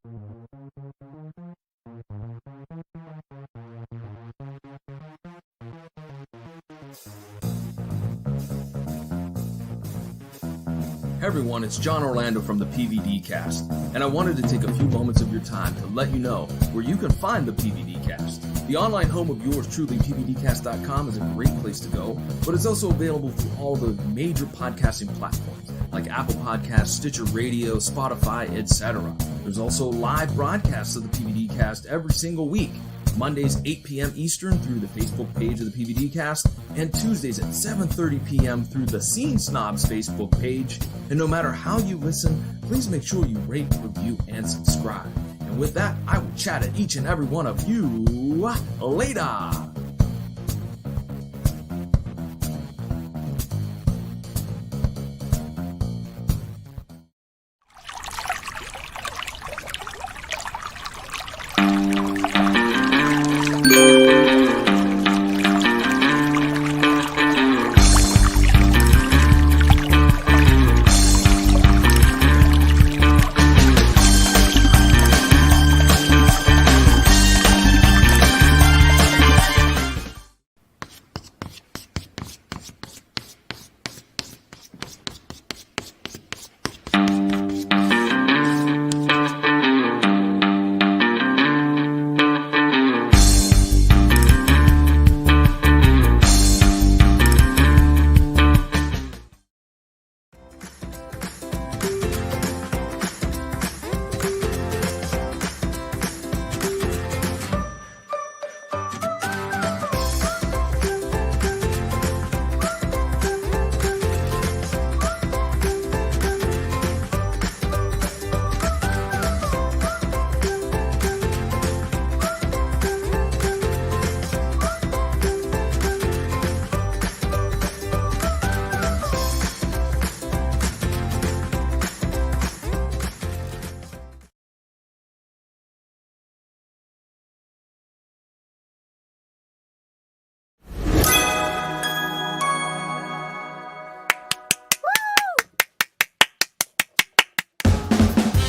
Hey everyone, it's John Orlando from the PVD Cast, and I wanted to take a few moments of your time to let you know where you can find the PVD Cast. The online home of yours truly, PVDcast.com, is a great place to go, but it's also available through all the major podcasting platforms like Apple Podcasts, Stitcher Radio, Spotify, etc. There's also live broadcasts of the PVD Cast every single week. Mondays 8 p.m. Eastern through the Facebook page of the PVD Cast, and Tuesdays at 7:30 p.m. through the Scene Snobs Facebook page. And no matter how you listen, please make sure you rate, review, and subscribe. And with that, I will chat at each and every one of you later.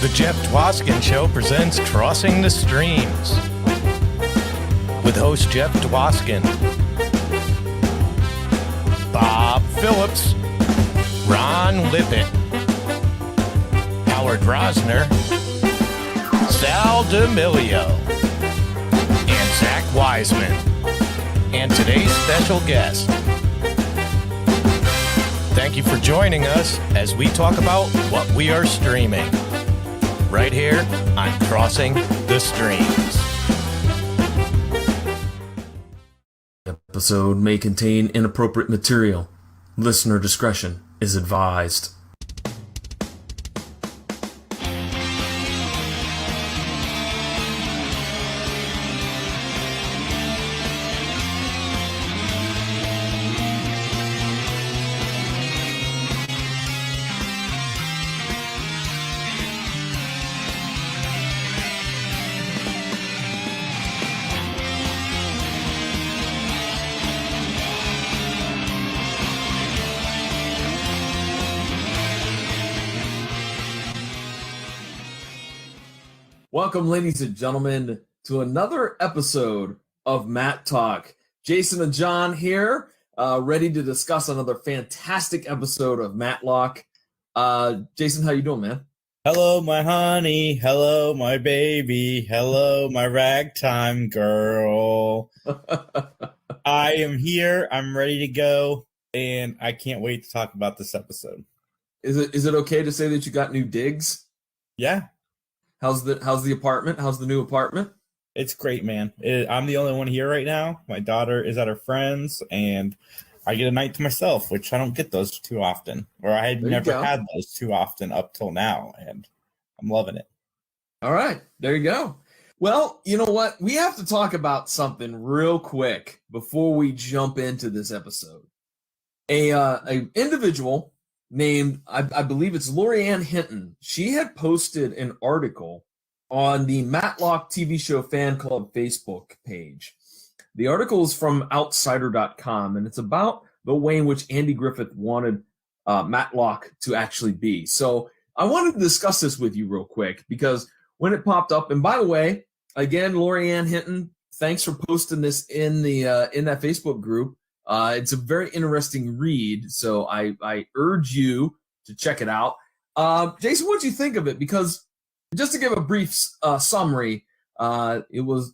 The Jeff Dwoskin Show presents Crossing the Streams with host Jeff Dwoskin, Bob Phillips, Ron Lippett, Howard Rosner, Sal D'Amelio, and Zach Wiseman, and today's special guest. Thank you for joining us as we talk about what we are streaming. Right here on Crossing the Streams. Episode may contain inappropriate material. Listener discretion is advised. Welcome, ladies and gentlemen, to another episode of Mattalk. Jason and John here, ready to discuss another fantastic episode of Mattalk. Jason, how you doing, man? Hello, my honey. Hello, my baby. Hello, my ragtime girl. I am here. I'm ready to go, and I can't wait to talk about this episode. Is it okay to say that you got new digs? Yeah. How's the apartment? How's the new apartment? It's great, man. I'm the only one here right now. My daughter is at her friend's, and I get a night to myself, which I don't get those too often, or I had never had those too often up till now, and I'm loving it. All right, there you go. Well, you know what? We have to talk about something real quick before we jump into this episode. A individual named, I believe it's Lorianne Hinton. She had posted an article on the Mattalk TV show fan club Facebook page. The article is from outsider.com, and it's about the way in which Andy Griffith wanted Mattalk to actually be. So I wanted to discuss this with you real quick, because when it popped up. And by the way, again, Lori Ann Hinton, thanks for posting this in that Facebook group. It's a very interesting read, so I urge you to check it out. Jason, what did you think of it? Because just to give a brief summary, it was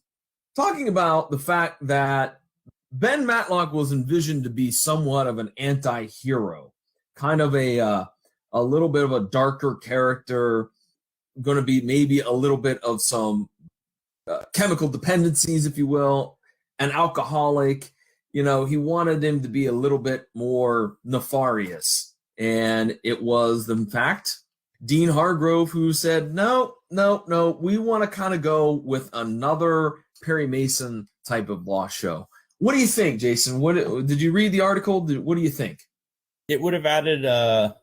talking about the fact that Ben Mattalk was envisioned to be somewhat of an anti-hero, kind of a little bit of a darker character, going to be maybe a little bit of some chemical dependencies, if you will, an alcoholic. You know, he wanted him to be a little bit more nefarious. And it was, in fact, Dean Hargrove who said, no, we want to kind of go with another Perry Mason type of law show. What do you think, Jason? What did you read the article? What do you think? It would have added a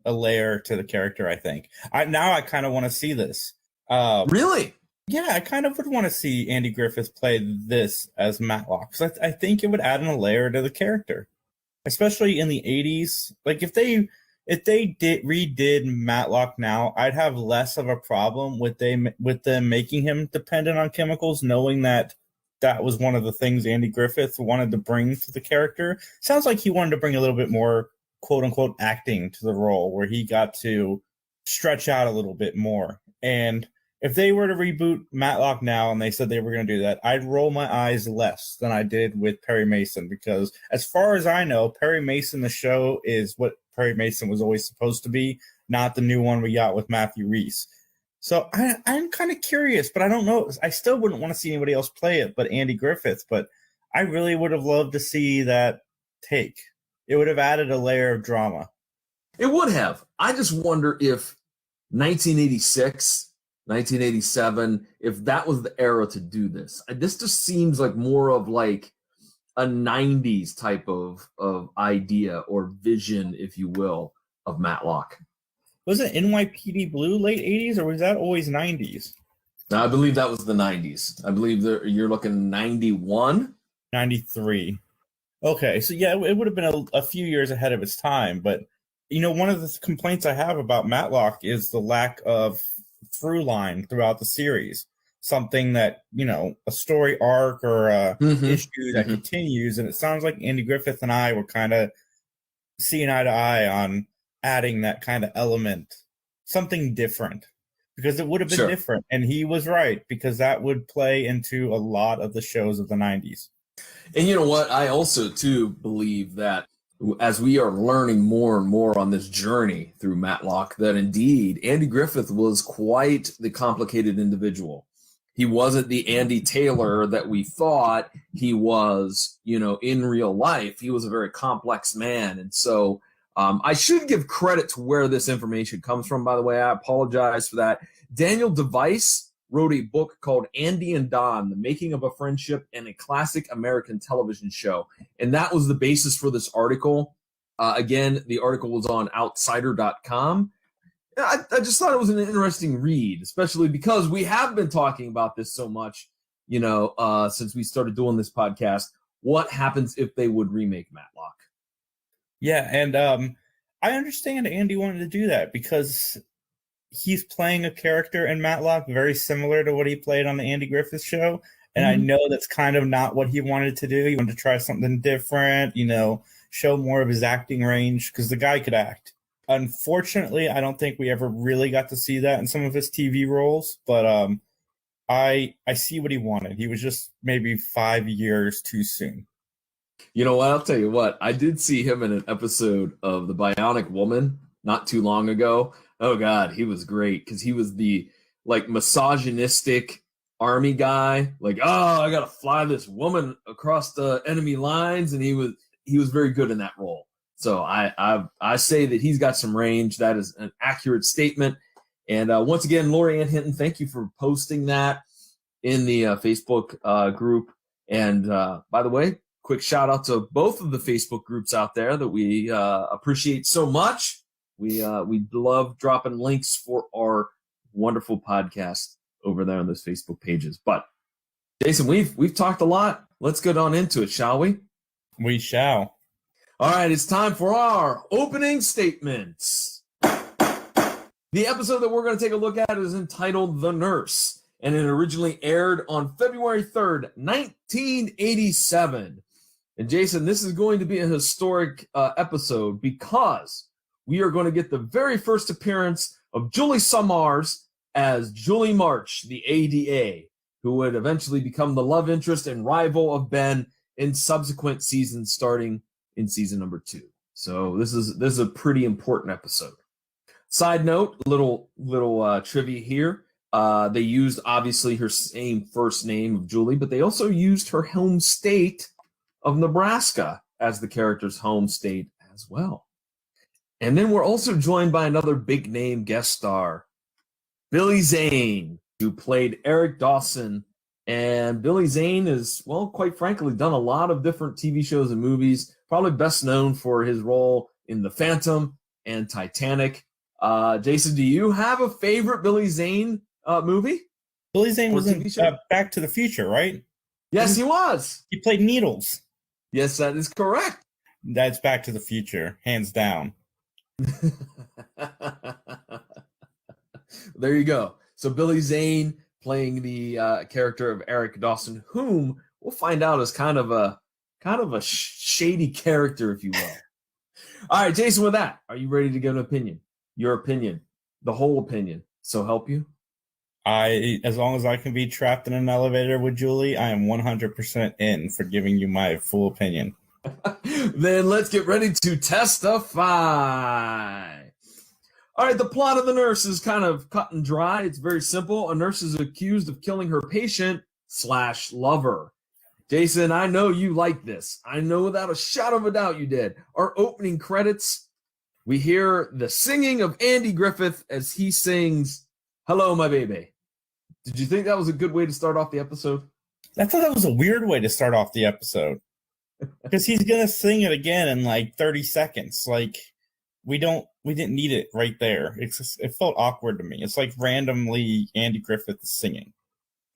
layer to the character, I think. I kind of want to see this. Really? Yeah, I kind of would want to see Andy Griffith play this as Mattalk. Because I think it would add in a layer to the character. Especially in the 80s. Like, if they redid Mattalk now, I'd have less of a problem with them making him dependent on chemicals, knowing that was one of the things Andy Griffith wanted to bring to the character. Sounds like he wanted to bring a little bit more, quote-unquote, acting to the role, where he got to stretch out a little bit more. And if they were to reboot Mattalk now and they said they were going to do that, I'd roll my eyes less than I did with Perry Mason, because as far as I know, Perry Mason, the show, is what Perry Mason was always supposed to be, not the new one we got with Matthew Rhys. So I'm kind of curious, but I don't know. I still wouldn't want to see anybody else play it but Andy Griffith, but I really would have loved to see that take. It would have added a layer of drama. It would have. I just wonder if 1986... 1987, if that was the era to do this. This just seems like more of like a 90s type of idea or vision, if you will, of Mattalk. Was it NYPD Blue late 80s, or was that always 90s? No, I believe that was the 90s. I believe you're looking 91? 93. Okay, so yeah, it would have been a few years ahead of its time, but you know, one of the complaints I have about Mattalk is the lack of through line throughout the series, something that, you know, a story arc or issue that continues. And it sounds like Andy Griffith and I were kind of seeing eye to eye on adding that kind of element, something different, because it would have been different. And he was right, because that would play into a lot of the shows of the 90s. And you know what? I also, too, believe that as we are learning more and more on this journey through Mattalk, that indeed Andy Griffith was quite the complicated individual. He wasn't the Andy Taylor that we thought he was, you know, in real life. He was a very complex man. And so I should give credit to where this information comes from, by the way. I apologize for that. Daniel Device wrote a book called Andy and Don, The Making of a Friendship and a Classic American Television Show. And that was the basis for this article. Again, the article was on outsider.com. I just thought it was an interesting read, especially because we have been talking about this so much, you know, since we started doing this podcast. What happens if they would remake Mattalk? Yeah, and I understand Andy wanted to do that because he's playing a character in Mattalk very similar to what he played on the Andy Griffith show. And I know that's kind of not what he wanted to do. He wanted to try something different, you know, show more of his acting range, because the guy could act. Unfortunately, I don't think we ever really got to see that in some of his TV roles, but I see what he wanted. He was just maybe 5 years too soon. You know what? I'll tell you what. I did see him in an episode of The Bionic Woman not too long ago. Oh, God, he was great, because he was the, like, misogynistic army guy. Like, oh, I got to fly this woman across the enemy lines, and he was very good in that role. So I say that he's got some range. That is an accurate statement. And once again, Lori Ann Hinton, thank you for posting that in the Facebook group. And by the way, quick shout out to both of the Facebook groups out there that we appreciate so much. We love dropping links for our wonderful podcast over there on those Facebook pages. But Jason, we've talked a lot. Let's get on into it, shall we? We shall. All right, it's time for our opening statements. The episode that we're going to take a look at is entitled The Nurse, and it originally aired on February 3rd, 1987. And Jason, this is going to be a historic episode because we are going to get the very first appearance of Julie Summers as Julie March, the A.D.A., who would eventually become the love interest and rival of Ben in subsequent seasons, starting in season number 2. So this is a pretty important episode. Side note, little trivia here. They used obviously her same first name of Julie, but they also used her home state of Nebraska as the character's home state as well. And then we're also joined by another big name guest star, Billy Zane, who played Eric Dawson. And Billy Zane is, well, quite frankly, done a lot of different TV shows and movies, probably best known for his role in The Phantom and Titanic. Jason, do you have a favorite Billy Zane movie? Billy Zane was in Back to the Future, right? Yes, he was. He played Needles. Yes, that is correct. That's Back to the Future, hands down. There you go. So Billy Zane playing the character of Eric Dawson, whom we'll find out is kind of a shady character, if you will. All right, Jason, with that, are you ready to give an opinion? Your opinion, the whole opinion. So help you? As long as I can be trapped in an elevator with Julie, I am 100% in for giving you my full opinion. Then let's get ready to testify. All right, the plot of The Nurse is kind of cut and dry. It's very simple. A nurse is accused of killing her patient/lover. Jason, I know you like this. I know without a shadow of a doubt you did. Our opening credits, we hear the singing of Andy Griffith as he sings, "Hello, my baby." Did you think that was a good way to start off the episode? I thought that was a weird way to start off the episode. Because he's going to sing it again in like 30 seconds. Like, we didn't need it right there. It felt awkward to me. It's like randomly Andy Griffith is singing.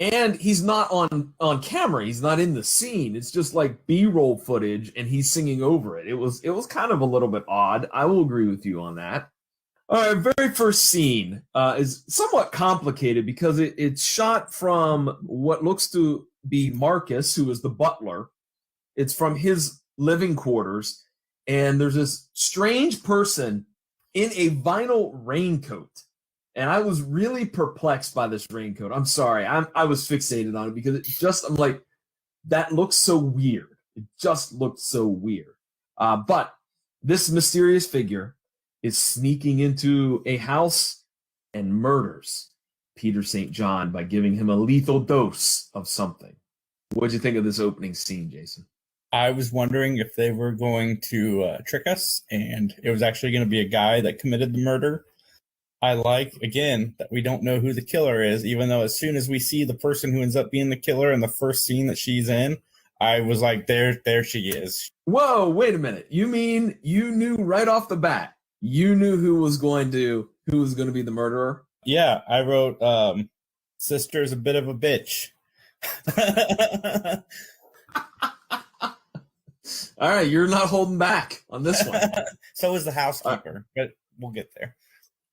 And he's not on camera. He's not in the scene. It's just like B-roll footage, and he's singing over it. It was kind of a little bit odd. I will agree with you on that. All right, very first scene is somewhat complicated because it's shot from what looks to be Marcus, who is the butler. It's from his living quarters, and there's this strange person in a vinyl raincoat. And I was really perplexed by this raincoat. I'm sorry. I was fixated on it because I'm like, that looks so weird. It just looked so weird. But this mysterious figure is sneaking into a house and murders Peter St. John by giving him a lethal dose of something. What'd you think of this opening scene, Jason? I was wondering if they were going to trick us, and it was actually going to be a guy that committed the murder. I like, again, that we don't know who the killer is, even though as soon as we see the person who ends up being the killer in the first scene that she's in, I was like, there she is. Whoa, wait a minute. You mean you knew right off the bat? You knew who was going to be the murderer? Yeah, I wrote, sister's a bit of a bitch. All right, you're not holding back on this one. So is the housekeeper, but we'll get there.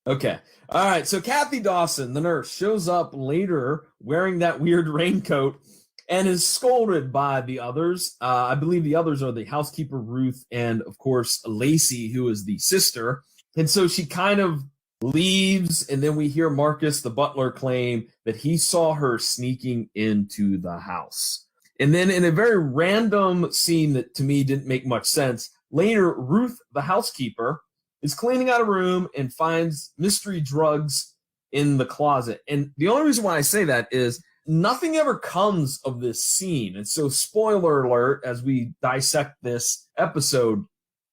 Okay. All right, so Kathy Dawson, the nurse, shows up later wearing that weird raincoat and is scolded by the others. I believe the others are the housekeeper, Ruth, and, of course, Lacey, who is the sister. And so she kind of leaves, and then we hear Marcus, the butler, claim that he saw her sneaking into the house. And then in a very random scene that to me didn't make much sense, later Ruth, the housekeeper, is cleaning out a room and finds mystery drugs in the closet. And the only reason why I say that is nothing ever comes of this scene. And so, spoiler alert, as we dissect this episode,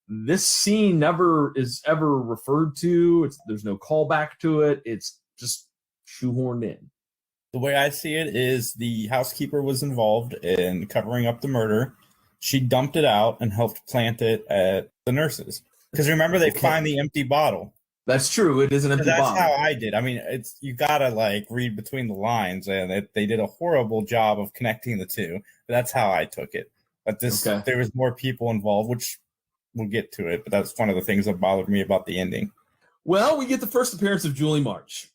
this scene never is ever referred to. There's no callback to it. It's just shoehorned in. The way I see it is the housekeeper was involved in covering up the murder. She dumped it out and helped plant it at the nurses. Because remember, they find the empty bottle. That's true. It is an empty bottle. That's how I did. I mean, you gotta like read between the lines, and they did a horrible job of connecting the two. But that's how I took it. But there was more people involved, which we'll get to it. But that's one of the things that bothered me about the ending. Well, we get the first appearance of Julie March,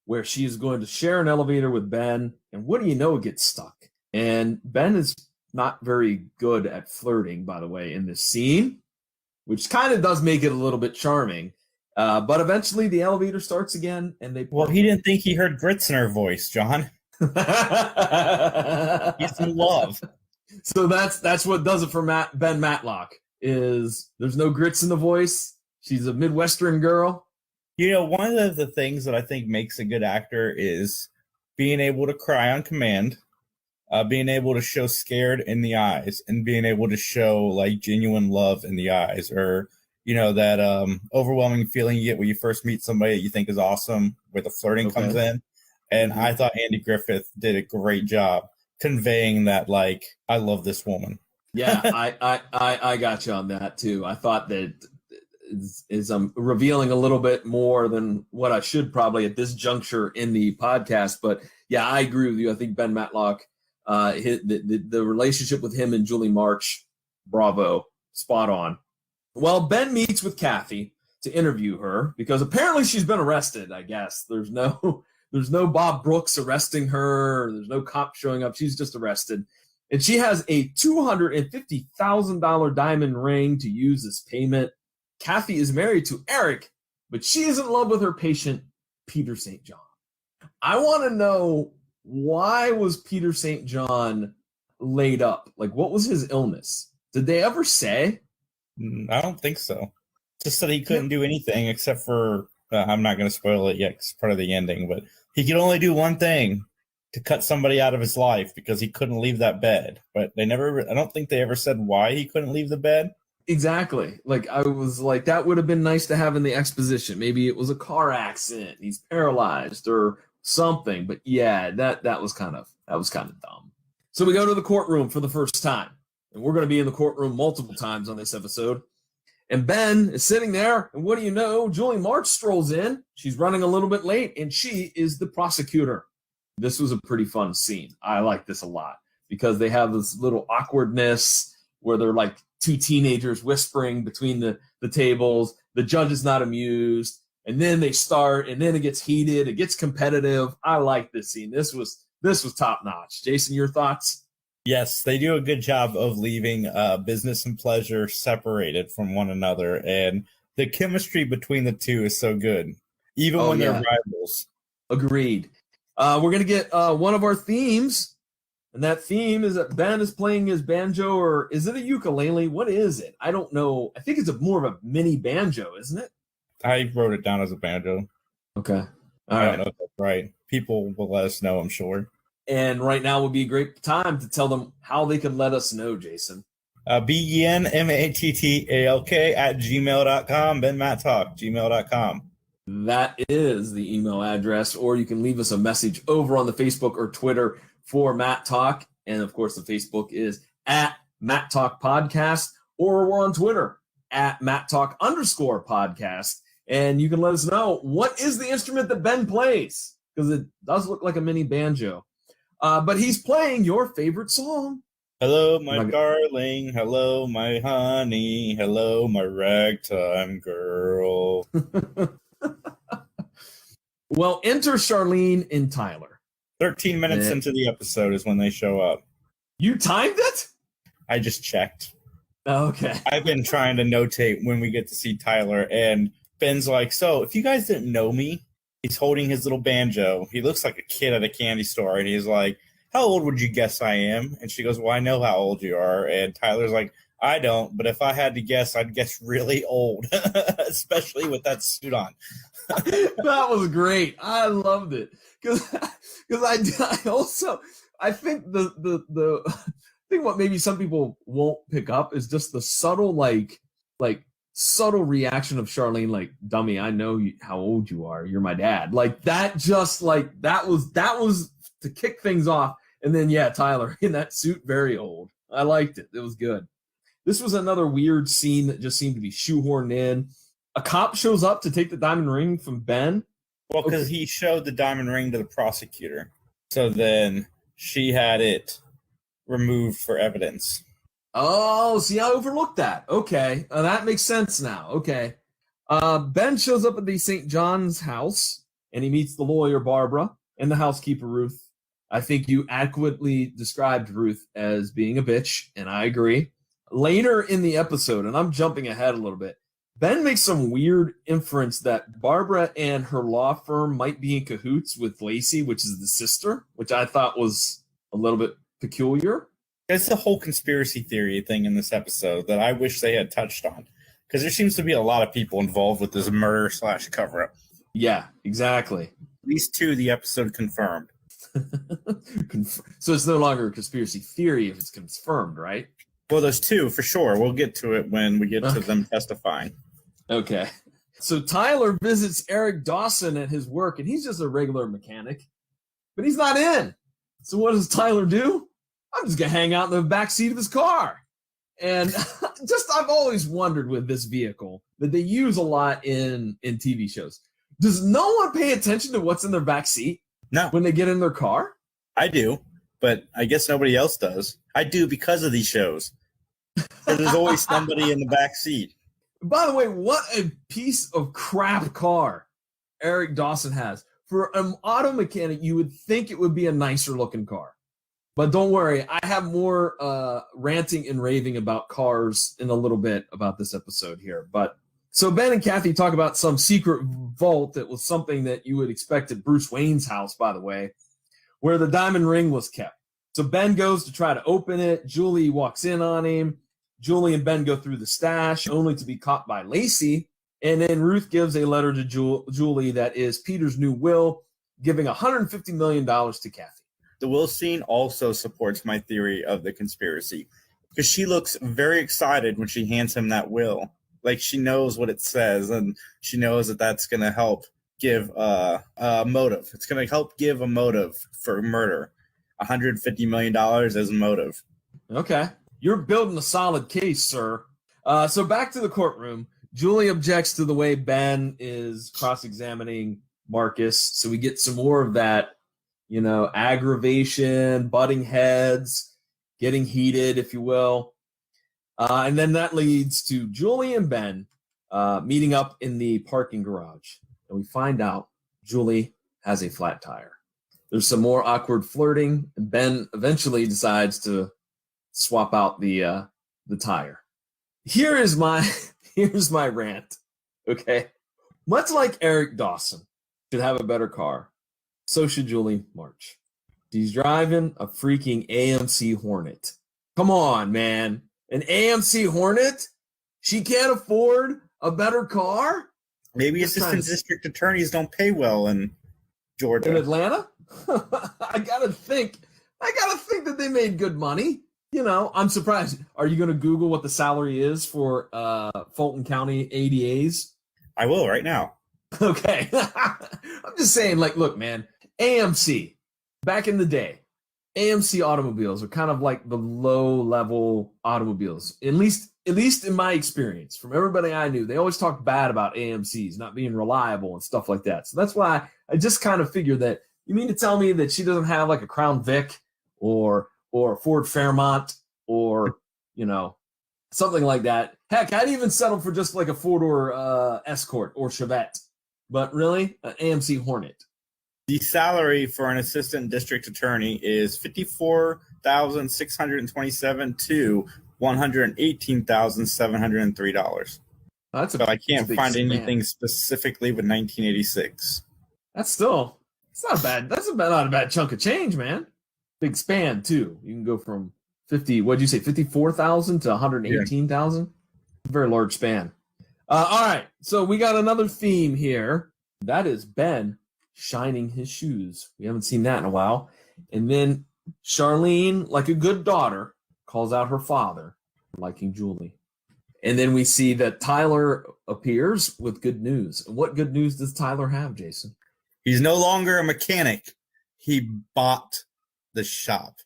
where she is going to share an elevator with Ben, and what do you know, it gets stuck. And Ben is not very good at flirting, by the way, in this scene, which kind of does make it a little bit charming. But eventually the elevator starts again, and they... Well, he didn't think he heard grits in her voice, John. He's in love. So that's what does it for Ben Mattalk, is there's no grits in the voice. She's a Midwestern girl. You know, one of the things that I think makes a good actor is being able to cry on command, being able to show scared in the eyes, and being able to show like genuine love in the eyes, or, you know, that overwhelming feeling you get when you first meet somebody that you think is awesome, where the flirting comes in. And I thought Andy Griffith did a great job conveying that, like, I love this woman. Yeah, I got you on that too. I thought that is revealing a little bit more than what I should probably at this juncture in the podcast. But yeah, I agree with you. I think Ben Mattalk, the relationship with him and Julie March, bravo, spot on. Well, Ben meets with Kathy to interview her because apparently she's been arrested. I guess there's no Bob Brooks arresting her. There's no cop showing up. She's just arrested. And she has a $250,000 diamond ring to use as payment. Kathy is married to Eric, but she is in love with her patient, Peter St. John. I want to know, why was Peter St. John laid up? Like, what was his illness? Did they ever say? I don't think so. Just that he couldn't do anything except for, I'm not going to spoil it yet, 'cause it's part of the ending, but he could only do one thing, to cut somebody out of his life, because he couldn't leave that bed. But I don't think they ever said why he couldn't leave the bed. Exactly. Like, I was like, that would have been nice to have in the exposition. Maybe it was a car accident, he's paralyzed or something. But yeah, that was kind of dumb. So we go to the courtroom for the first time, and we're going to be in the courtroom multiple times on this episode. And Ben is sitting there, and what do you know? Julie March strolls in. She's running a little bit late, and she is the prosecutor. This was a pretty fun scene. I like this a lot because they have this little awkwardness where they're like two teenagers whispering between the tables. The judge is not amused, and then they start, and then it gets heated. It gets competitive. I like this scene. This was top notch. Jason, your thoughts? Yes, they do a good job of leaving business and pleasure separated from one another, and the chemistry between the two is so good, even when they're rivals. Agreed. We're going to get one of our themes, and that theme is that Ben is playing his banjo, or is it a ukulele? What is it? I don't know. I think it's more of a mini banjo, isn't it? I wrote it down as a banjo. Okay. I don't know if that's right. People will let us know, I'm sure. And right now would be a great time to tell them how they can let us know, Jason. benmattalk@gmail.com, benmattalk@gmail.com. That is the email address, or you can leave us a message over on the Facebook or Twitter for Matt Talk. And of course, the Facebook is at Matt Talk Podcast, or we're on Twitter at Matt Talk _podcast. And you can let us know, what is the instrument that Ben plays? Because it does look like a mini banjo. But he's playing your favorite song. Hello, my darling. Hello, my honey. Hello, my ragtime girl. Well, enter Charlene and Tyler. 13 minutes into the episode is when they show up. You timed it? I just checked. Okay. I've been trying to notate when we get to see Tyler, and Ben's like, so if you guys didn't know me, he's holding his little banjo. He looks like a kid at a candy store, and he's like, how old would you guess I am? And she goes, well, I know how old you are. And Tyler's like, I don't, but if I had to guess, I'd guess really old, especially with that suit on. That was great. I loved it because I think the thing what maybe some people won't pick up is just the subtle subtle reaction of Charlene, like, dummy, I know how old you are. You're my dad. Like that, just like that was to kick things off. And then Tyler in that suit, very old. I liked it. It was good. This was another weird scene that just seemed to be shoehorned in. A cop shows up to take the diamond ring from Ben. Well, because he showed the diamond ring to the prosecutor. So then she had it removed for evidence. Oh, see, I overlooked that. Okay. That makes sense now. Okay. Ben shows up at the St. John's house, and he meets the lawyer, Barbara, and the housekeeper, Ruth. I think you adequately described Ruth as being a bitch, and I agree. Later in the episode, and I'm jumping ahead a little bit, Ben makes some weird inference that Barbara and her law firm might be in cahoots with Lacey, which is the sister, which I thought was a little bit peculiar. It's the whole conspiracy theory thing in this episode that I wish they had touched on, because there seems to be a lot of people involved with this murder / cover-up. Yeah, exactly. At least 2 the episode confirmed. So it's no longer a conspiracy theory if it's confirmed, right? Well, there's 2 for sure. We'll get to it when we get to them testifying. Okay. So Tyler visits Eric Dawson at his work, and he's just a regular mechanic, but he's not in. So what does Tyler do? I'm just going to hang out in the back seat of his car. And I've always wondered with this vehicle that they use a lot in TV shows. Does no one pay attention to what's in their back seat? No. When they get in their car? I do, but I guess nobody else does. I do because of these shows. There's always somebody in the back seat. By the way, what a piece of crap car Eric Dawson has. For an auto mechanic, you would think it would be a nicer looking car. But don't worry, I have more ranting and raving about cars in a little bit about this episode here. But so Ben and Kathy talk about some secret vault that was something that you would expect at Bruce Wayne's house, by the way, where the diamond ring was kept. So Ben goes to try to open it. Julie walks in on him. Julie and Ben go through the stash, only to be caught by Lacey. And then Ruth gives a letter to Julie that is Peter's new will, giving $150 million to Kathy. The will scene also supports my theory of the conspiracy, because she looks very excited when she hands him that will. Like, she knows what it says, and she knows that that's going to help give a motive. It's going to help give a motive for murder. $150 million as a motive. Okay. You're building a solid case, sir. So back to the courtroom. Julie objects to the way Ben is cross-examining Marcus. So we get some more of that, aggravation, butting heads, getting heated, if you will. And then that leads to Julie and Ben meeting up in the parking garage. And we find out Julie has a flat tire. There's some more awkward flirting, and Ben eventually decides to swap out the tire. Here's my rant. Okay, much like Eric Dawson should have a better car, so should Julie March. She's driving a freaking AMC Hornet. Come on, man, an AMC Hornet? She can't afford a better car? Maybe assistant district attorneys don't pay well in Georgia. In Atlanta? I gotta think that they made good money. I'm surprised. Are you going to Google what the salary is for Fulton County A.D.As? I will right now. Okay. I'm just saying, look, man, AMC, back in the day, AMC automobiles are kind of like the low-level automobiles. At least in my experience, from everybody I knew, they always talked bad about AMCs not being reliable and stuff like that. So that's why I just kind of figured that, you mean to tell me that she doesn't have like a Crown Vic or a Ford Fairmont or, something like that. Heck, I'd even settle for just like a four-door Escort or Chevette. But really, an AMC Hornet. The salary for an assistant district attorney is $54,627 to $118,703. So I can't find anything specifically with 1986. It's not bad. That's not a bad chunk of change, man. Big span too. You can go from 54,000 to 118,000. Yeah. Very large span. All right, so we got another theme here. That is Ben shining his shoes. We haven't seen that in a while. And then Charlene, like a good daughter, calls out her father, liking Julie. And then we see that Tyler appears with good news. And what good news does Tyler have, Jason? He's no longer a mechanic. He bought the shop.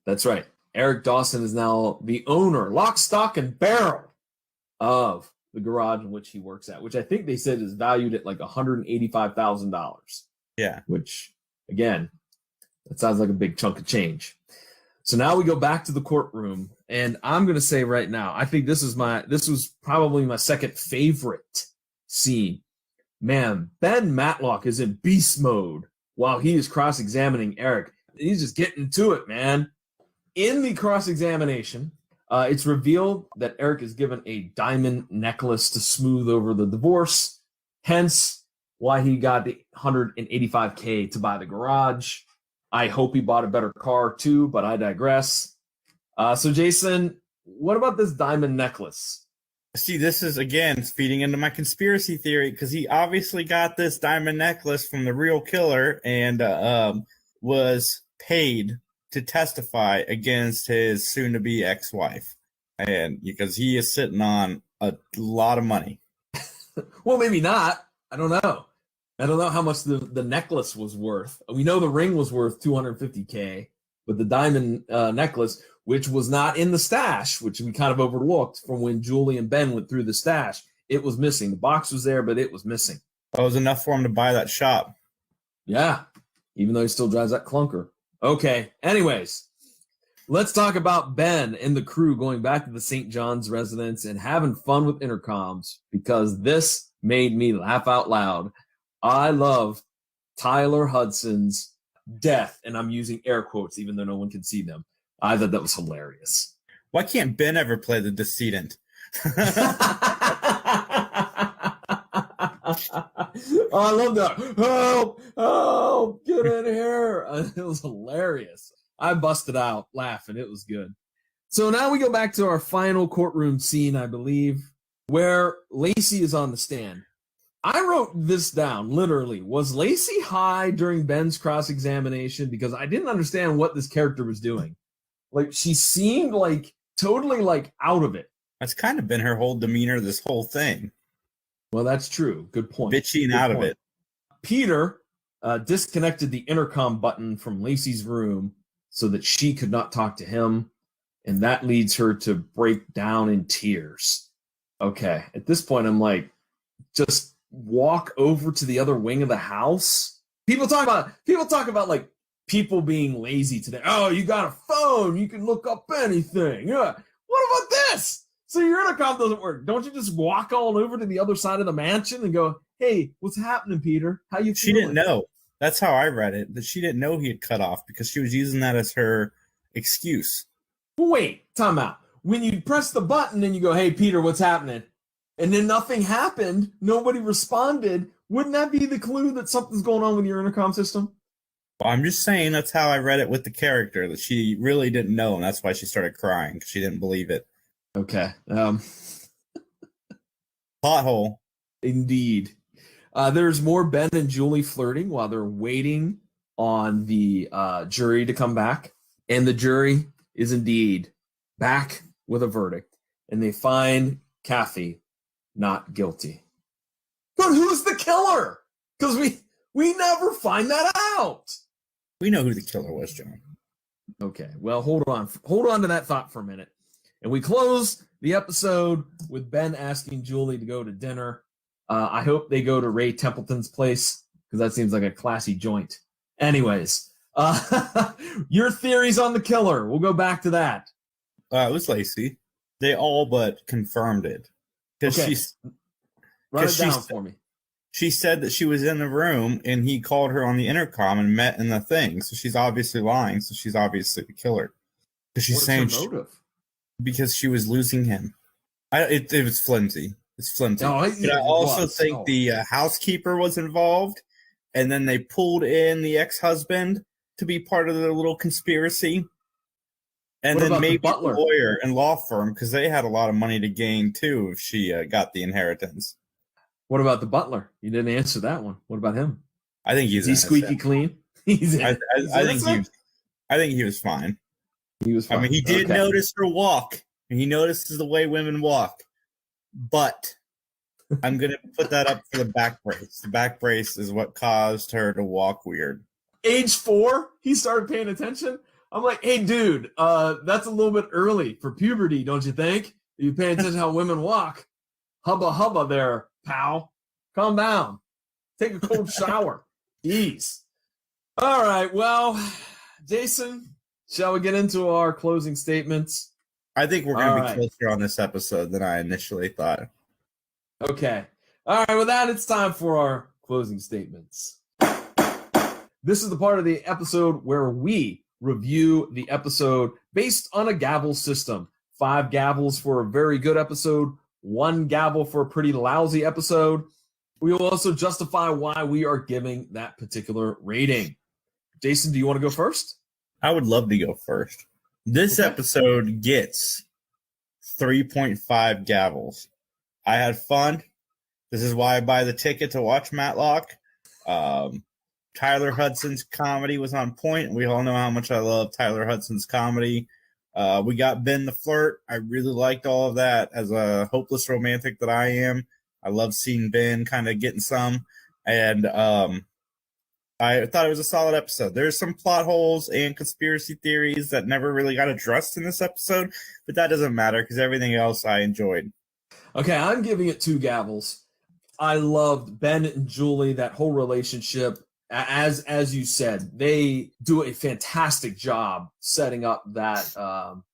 That's right. Eric Dawson is now the owner, lock, stock, and barrel of the garage in which he works at, which I think they said is valued at like $185,000. Yeah. Which, again, that sounds like a big chunk of change. So now we go back to the courtroom, and I'm going to say right now, I think this was probably my second favorite scene. Man, Ben Mattalk is in beast mode while he is cross-examining Eric. He's just getting to it, man. In the cross-examination, it's revealed that Eric is given a diamond necklace to smooth over the divorce, hence why he got the $185K to buy the garage. I hope he bought a better car too, but I digress. So Jason, what about this diamond necklace? See, this is, again, feeding into my conspiracy theory, because he obviously got this diamond necklace from the real killer and was paid to testify against his soon-to-be ex-wife. And because he is sitting on a lot of money. Well, maybe not. I don't know. I don't know how much the necklace was worth. We know the ring was worth $250K, but the diamond necklace, which was not in the stash, which we kind of overlooked from when Julie and Ben went through the stash, it was missing. The box was there, but it was missing. That was enough for him to buy that shop. Yeah, even though he still drives that clunker. Okay, anyways, let's talk about Ben and the crew going back to the St. John's residence and having fun with intercoms, because this made me laugh out loud. I love Tyler Hudson's death, and I'm using air quotes even though no one can see them. I thought that was hilarious. Why can't Ben ever play the decedent? Oh, I love that. Help! Help! Get in here. It was hilarious. I busted out laughing. It was good. So now we go back to our final courtroom scene, I believe, where Lacey is on the stand. I wrote this down, literally. Was Lacey high during Ben's cross-examination? Because I didn't understand what this character was doing. Like, she seemed like totally like out of it. That's kind of been her whole demeanor this whole thing. Well, that's true. Good point. Bitching out of it. Peter disconnected the intercom button from Lacey's room so that she could not talk to him, and that leads her to break down in tears. Okay, at this point, I'm like, just walk over to the other wing of the house. People talk about like people being lazy today. Oh, you got a phone, you can look up anything. Yeah. What about this? So your intercom doesn't work. Don't you just walk all over to the other side of the mansion and go, hey, what's happening, Peter? How you feeling? She didn't know. That's how I read it, that she didn't know he had cut off because she was using that as her excuse. Wait, time out. When you press the button and you go, hey, Peter, what's happening? And then nothing happened, nobody responded, wouldn't that be the clue that something's going on with your intercom system? Well, I'm just saying that's how I read it with the character, that she really didn't know, and that's why she started crying, because she didn't believe it. Okay. Pothole. Indeed. There's more Ben and Julie flirting while they're waiting on the jury to come back. And the jury is indeed back with a verdict. And they find Kathy not guilty. But who's the killer? Because we never find that out. We know who the killer was, John. Okay, well, hold on to that thought for a minute. And we close the episode with Ben asking Julie to go to dinner. I hope they go to Ray Templeton's place, because that seems like a classy joint. Anyways, your theories on the killer. We'll go back to that. It was Lacey. They all but confirmed it. Okay. Write it down for me. She said that she was in the room and he called her on the intercom and met in the thing. So she's obviously lying. So she's obviously the killer. Because she's saying her motive? Because she was losing him. It was flimsy. It's flimsy. No, but I also think the housekeeper was involved, and then they pulled in the ex-husband to be part of the little conspiracy. And then maybe the lawyer and law firm, because they had a lot of money to gain too if she got the inheritance. What about the butler? You didn't answer that one. What about him? I think he's squeaky clean. I think he was fine. He was fine. I mean, he did notice her walk, and he notices the way women walk. But I'm going to put that up for the back brace. The back brace is what caused her to walk weird. Age 4, he started paying attention. I'm like, hey, dude, that's a little bit early for puberty, don't you think? You paying attention to how women walk. Hubba hubba there, pal. Calm down. Take a cold shower. Jeez. All right, well, Jason, shall we get into our closing statements? I think we're going to be closer on this episode than I initially thought. Okay. All right, with that, it's time for our closing statements. This is the part of the episode where we review the episode based on a gavel system. 5 gavels for a very good episode, 1 gavel for a pretty lousy episode. We will also justify why we are giving that particular rating. Jason, do you want to go first? I would love to go first. This episode gets 3.5 gavels. I had fun. This is why I buy the ticket to watch Mattalk. Tyler Hudson's comedy was on point. We all know how much I love Tyler Hudson's comedy. We got Ben the Flirt. I really liked all of that. As a hopeless romantic that I am, I love seeing Ben kind of getting some. And I thought it was a solid episode. There's some plot holes and conspiracy theories that never really got addressed in this episode, but that doesn't matter because everything else I enjoyed. Okay, I'm giving it 2 gavels. I loved Ben and Julie, that whole relationship. As you said, they do a fantastic job setting up that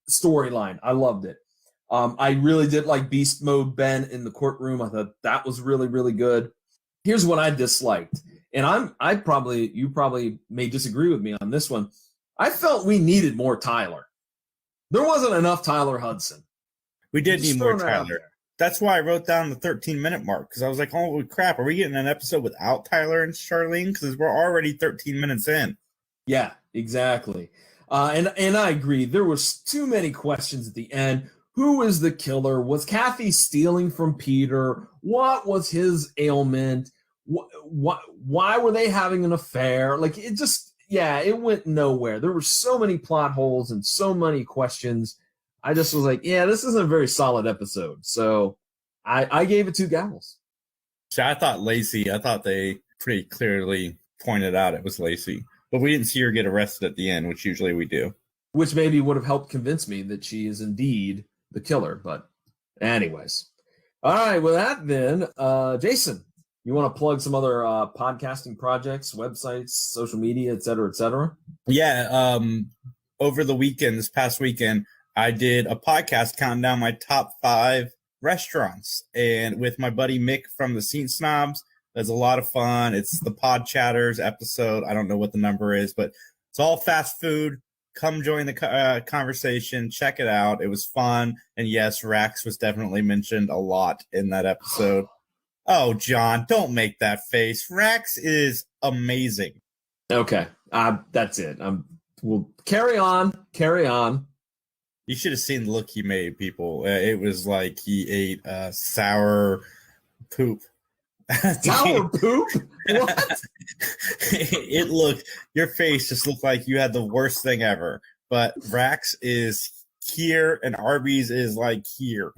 storyline. I loved it. I really did like Beast Mode Ben in the courtroom. I thought that was really, really good. Here's what I disliked, and you probably may disagree with me on this one. I felt we needed more Tyler. There wasn't enough Tyler Hudson. We did need more Tyler. That's why I wrote down the 13-minute mark, because I was like, oh, crap, are we getting an episode without Tyler and Charlene? Because we're already 13 minutes in. Yeah, exactly. And I agree. There was too many questions at the end. Who is the killer? Was Kathy stealing from Peter? What was his ailment? Why were they having an affair? Like, it just, it went nowhere. There were so many plot holes and so many questions. I just was like, this isn't a very solid episode. So I gave it 2 gavels. So I thought they pretty clearly pointed out it was Lacey. But we didn't see her get arrested at the end, which usually we do. Which maybe would have helped convince me that she is indeed the killer. But anyways. All right, with that then, Jason, you want to plug some other podcasting projects, websites, social media, et cetera, et cetera? Yeah, over the weekend, this past weekend, I did a podcast counting down my top 5 restaurants, and with my buddy Mick from the St. Snobs. It's a lot of fun. It's the Pod Chatters episode. I don't know what the number is, but it's all fast food. Come join the conversation. Check it out. It was fun. And yes, Rax was definitely mentioned a lot in that episode. Oh, John, don't make that face. Rax is amazing. Okay, that's it. We'll carry on. You should have seen the look he made, people. It was like he ate sour poop. Sour poop? What? Your face just looked like you had the worst thing ever. But Rax is here and Arby's is like here.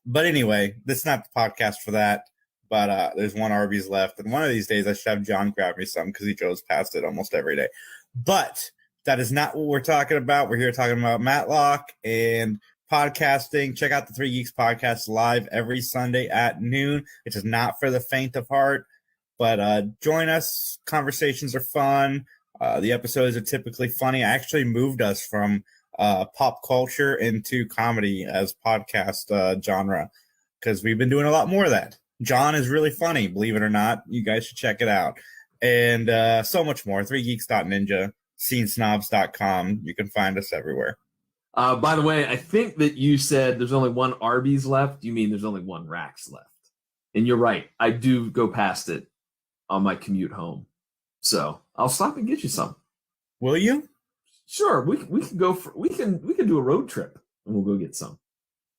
But anyway, that's not the podcast for that. But there's one Arby's left. And one of these days I should have John grab me some because he goes past it almost every day. But that is not what we're talking about. We're here talking about Mattalk and podcasting. Check out the 3 Geeks podcast live every Sunday at noon. It is not for the faint of heart, but join us. Conversations are fun. The episodes are typically funny. I actually moved us from pop culture into comedy as podcast genre because we've been doing a lot more of that. John is really funny, believe it or not. You guys should check it out. And so much more. 3geeks.ninja. scenesnobs.com. You can find us everywhere. By the way, I think that you said there's only one Arby's left. You mean there's only one Rax left. And you're right. I do go past it on my commute home. So I'll stop and get you some. Will you? Sure. We can go we can do a road trip and we'll go get some.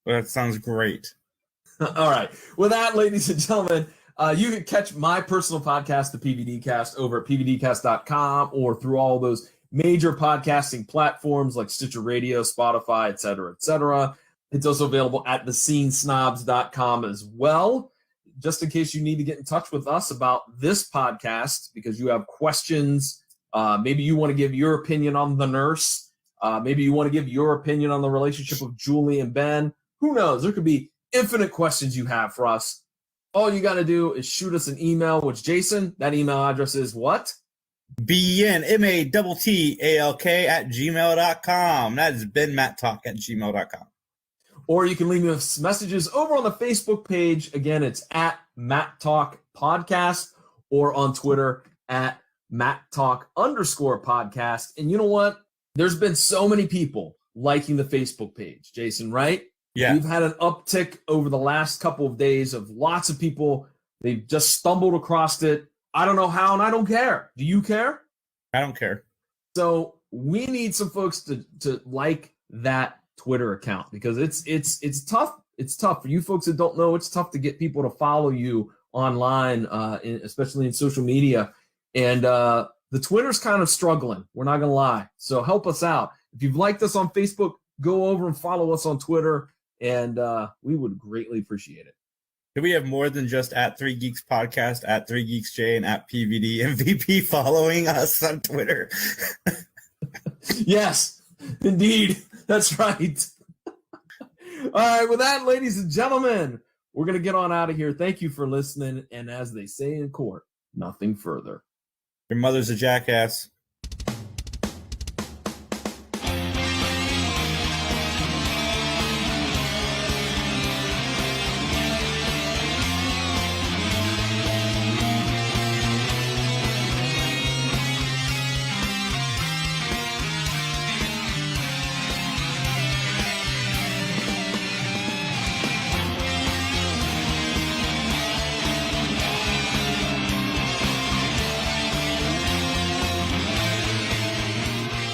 That sounds great. All right. With that, ladies and gentlemen, you can catch my personal podcast, the PVD Cast, over at pvdcast.com or through all those major podcasting platforms like Stitcher Radio, Spotify, et cetera, et cetera. It's also available at thescenesnobs.com as well. Just in case you need to get in touch with us about this podcast because you have questions, maybe you want to give your opinion on The Nurse, maybe you want to give your opinion on the relationship of Julie and Ben. Who knows? There could be infinite questions you have for us. All you got to do is shoot us an email, which, Jason, that email address is what? BNMATTALK@gmail.com. That is benmattalk@gmail.com. Or you can leave us messages over on the Facebook page. Again, it's at Mattalk Podcast or on Twitter at Mattalk_podcast. And you know what? There's been so many people liking the Facebook page, Jason, right? Yeah. We've had an uptick over the last couple of days of lots of people. They've just stumbled across it. I don't know how, and I don't care. Do you care? I don't care. So we need some folks to like that Twitter account because it's tough. It's tough for you folks that don't know. It's tough to get people to follow you online, especially in social media. And the Twitter's kind of struggling. We're not going to lie. So help us out. If you've liked us on Facebook, go over and follow us on Twitter, and we would greatly appreciate it. Do we have more than just at 3 Geeks Podcast, at 3 Geeks J, and at PVD MVP following us on Twitter? Yes, indeed. That's right. All right, with that, ladies and gentlemen, we're going to get on out of here. Thank you for listening. And as they say in court, nothing further. Your mother's a jackass.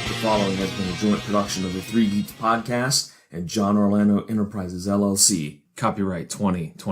The following has been a joint production of the 3 Geeks Podcast and John Orlando Enterprises, LLC. Copyright 2020.